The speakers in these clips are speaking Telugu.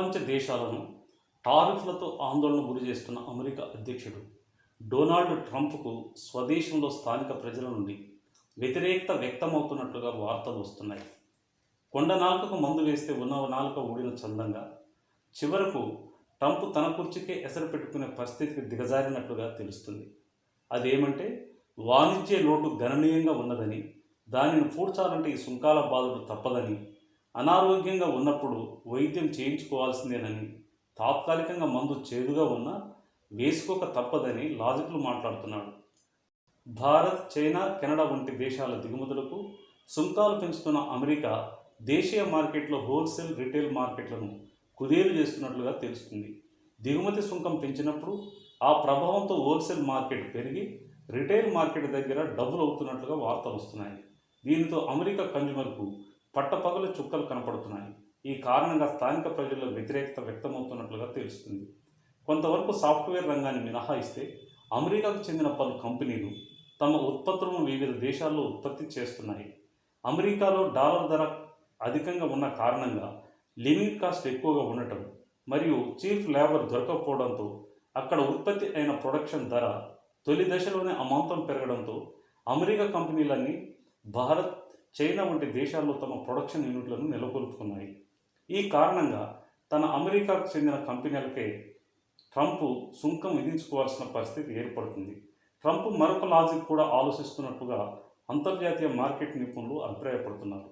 ప్రపంచ దేశాలను టారిఫ్లతో ఆందోళన గురి చేస్తున్న అమెరికా అధ్యక్షుడు డొనాల్డ్ ట్రంప్కు స్వదేశంలో స్థానిక ప్రజల నుండి వ్యతిరేకత వ్యక్తమవుతున్నట్లుగా వార్తలు వస్తున్నాయి. కొండ నాలుకకు మందు వేస్తే ఉన్న నాలుక ఊడిన చందంగా చివరకు ట్రంప్ తన కుర్చీకే ఎసరు పెట్టుకునే పరిస్థితికి దిగజారినట్లుగా తెలుస్తుంది. అదేమంటే వాణిజ్య లోటు గణనీయంగా ఉన్నదని, దానిని పూడ్చాలంటే ఈ సుంకాల బాధలు తప్పదని, అనారోగ్యంగా ఉన్నప్పుడు వైద్యం చేయించుకోవాల్సిందేనని, తాత్కాలికంగా మందు చేదుగా ఉన్నా వేసుకోక తప్పదని లాజిక్లు మాట్లాడుతున్నాడు. భారత్, చైనా, కెనడా వంటి దేశాల దిగుమతులకు సుంకాలు పెంచుతున్న అమెరికా దేశీయ మార్కెట్లో హోల్సేల్, రిటైల్ మార్కెట్లను కుదేలు చేస్తున్నట్లుగా తెలుస్తుంది. దిగుమతి సుంకం పెంచినప్పుడు ఆ ప్రభావంతో హోల్సేల్ మార్కెట్ పెరిగి రిటైల్ మార్కెట్ దగ్గర డబుల్ అవుతున్నట్లుగా వార్తలు వస్తున్నాయి. దీనితో అమెరికా కన్జ్యూమర్కు పట్టపగలు చుక్కలు కనపడుతున్నాయి. ఈ కారణంగా స్థానిక ప్రజల్లో వ్యతిరేకత వ్యక్తమవుతున్నట్లుగా తెలుస్తుంది. కొంతవరకు సాఫ్ట్వేర్ రంగాన్ని మినహాయిస్తే అమెరికాకు చెందిన పలు కంపెనీలు తమ ఉత్పత్తులను వివిధ దేశాల్లో ఉత్పత్తి చేస్తున్నాయి. అమెరికాలో డాలర్ ధర అధికంగా ఉన్న కారణంగా లివింగ్ కాస్ట్ ఎక్కువగా ఉండటం మరియు చీఫ్ లేబర్ దొరకకపోవడంతో అక్కడ ఉత్పత్తి అయిన ప్రొడక్షన్ ధర తొలి దశలోనే అమాంతం పెరగడంతో అమెరికా కంపెనీలన్నీ భారత్, చైనా వంటి దేశాల్లో తమ ప్రొడక్షన్ యూనిట్లను నెలకొల్పుకున్నాయి. ఈ కారణంగా తన అమెరికాకు చెందిన కంపెనీలకే ట్రంప్ సుంకం విధించుకోవాల్సిన పరిస్థితి ఏర్పడుతుంది. ట్రంప్ మరొక లాజిక్ కూడా ఆలోచిస్తున్నట్టుగా అంతర్జాతీయ మార్కెట్ నిపుణులు అభిప్రాయపడుతున్నారు.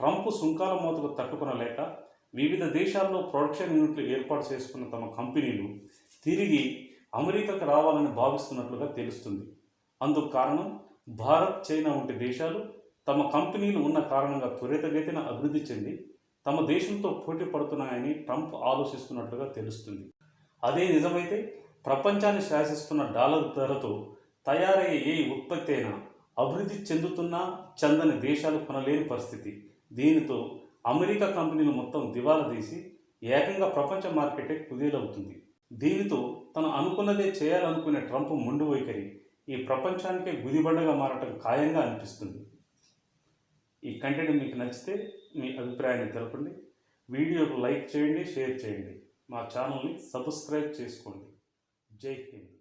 ట్రంప్ సుంకాల మోతకు తట్టుకొనలేక వివిధ దేశాల్లో ప్రొడక్షన్ యూనిట్లు ఏర్పాటు చేసుకున్న తమ కంపెనీలు తిరిగి అమెరికాకు రావాలని భావిస్తున్నట్లుగా తెలుస్తుంది. అందుకు కారణం భారత్, చైనా వంటి దేశాలు తమ కంపెనీలు ఉన్న కారణంగా త్వరితగతిన అభివృద్ధి చెంది తమ దేశంతో పోటీ పడుతున్నాయని ట్రంప్ ఆలోచిస్తున్నట్లుగా తెలుస్తుంది. అదే నిజమైతే ప్రపంచాన్ని శాసిస్తున్న డాలర్ ధరతో తయారయ్యే ఏ ఉత్పత్తి అయినా అభివృద్ధి చెందుతున్నా చెందని దేశాలు కొనలేని పరిస్థితి. దీనితో అమెరికా కంపెనీలు మొత్తం దివాలా తీసి ఏకంగా ప్రపంచ మార్కెటే కుదేలవుతుంది. దీనితో తను అనుకున్నదే చేయాలనుకునే ట్రంప్ మొండి వైఖరి ఈ ప్రపంచానికే గుదిబండగా మారటం ఖాయంగా అనిపిస్తుంది. ఈ కంటెంట్ మీకు నచ్చితే మీ అభిప్రాయాన్ని తెలపండి. వీడియోకు లైక్ చేయండి, షేర్ చేయండి. మా ఛానల్ని సబ్స్క్రైబ్ చేసుకోండి. జై హింద్.